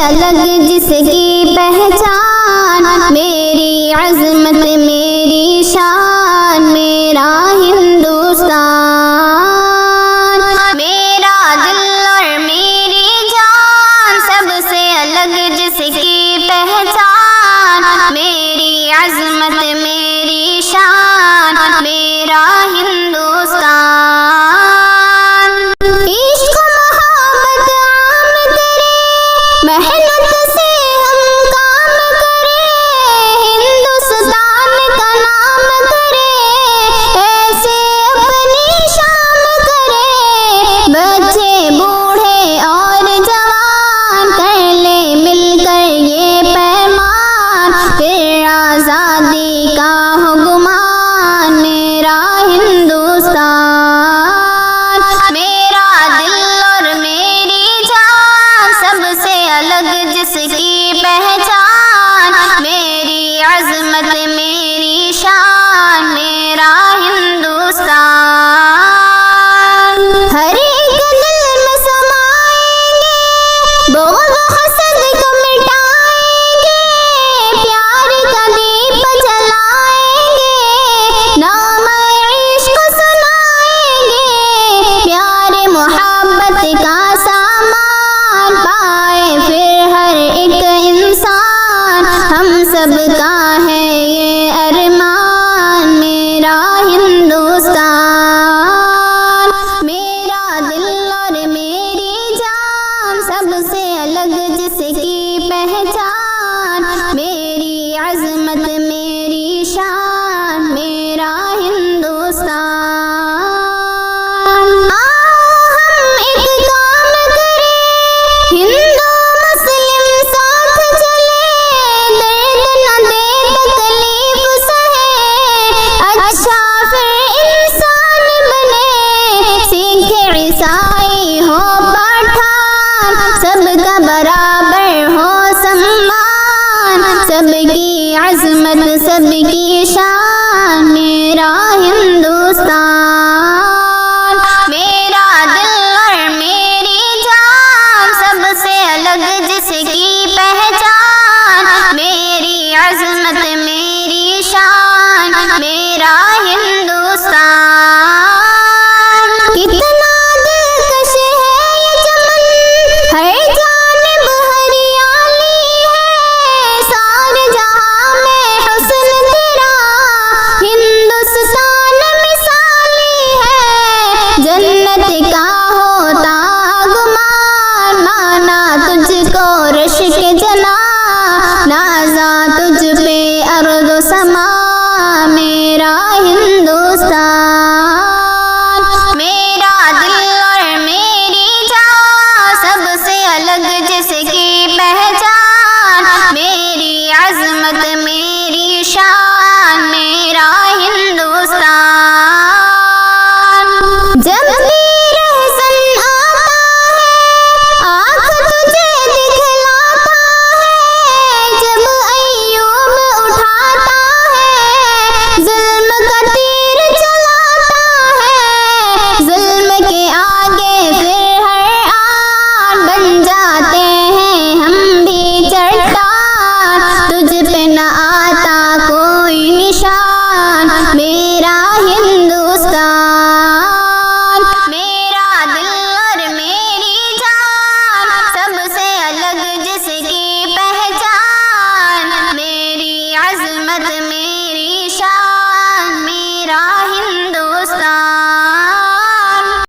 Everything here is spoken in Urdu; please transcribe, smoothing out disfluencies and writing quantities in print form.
الگ جس کی پہچان، میری عظمت میری شان، میرا ہندوستان، میرا دل اور میری جان، سب سے الگ جس کی پہچان، میری عظمت میری شان، میرا ہندوستان۔ عشق محبت عام کرے، محنت سے ہم کام کرے، ہندوستان کا نام کرے، ایسے اپنی شان کرے، بچے بوڑھے اور جوان کر لے مل کر یہ پیمان، پھر آزادی کا ہو گمان، میرا ہندوستان، میرا دل اور میری جان، سب سے الگ جس کی پہچان، میری عظمت میری شان، میرا ہندوستان۔ ہر ایک دل میں سمائیں گے، بغض حسد کو مٹائیں گے، پیار کا دیپ جلائیں گے، نام عشق سنائیں گے، پیار محبت کا سامان پائے پھر ہر ایک انسان، ہم سب کا ہے یہ ارمان، میرا ہندوستان، میرا دل اور میری جان، سب سے الگ جس کی پہچان، میری عظمت میری شان، میرا ہندوستان۔ ہم ایک کام کریں، ہندو مسلم ساتھ چلے، درد نہ دے تکلیف سہے، اچھا پھر انسان بنے، سکھ عیسائی ہو پٹھان، سب کا برابر ہو سمان، سب کی عظمت سب کی شان، میرا ہندوستان، میرا دل اور میری جان، سب سے الگ جس کی پہچان، میری عظمت میری شان، میرا ہندوستان۔ کتنا دلکش ہے یہ چمن، ہر جانب ہریالی ہے، سارے جہاں میں حسن تیرا، ہندوستان مثالی ہے، جنت کا ہوتا گمان، مانا تجھ کو رشک جنا، نازا تجھ پہ ارض و سما، میرا ہندوستان، میرا دل اور میری جان، سب سے الگ جس کی پہچان، میری عظمت میری شان، میرا ہندوستان۔ جب بھی رہزن آتا ہے، آنکھ تجھے دکھلاتا ہے، جب ایوب اٹھاتا ہے، ظلم کا تیر چلاتا ہے، ظلم کے آگے پھر ہر آن بن جاتے ہیں ہم بھی چٹان، تجھ پہ نہ آتا کوئی نشان، میرا ہندوستان، میرا دل اور میری جان، سب سے الگ جس کی پہچان، میری عظمت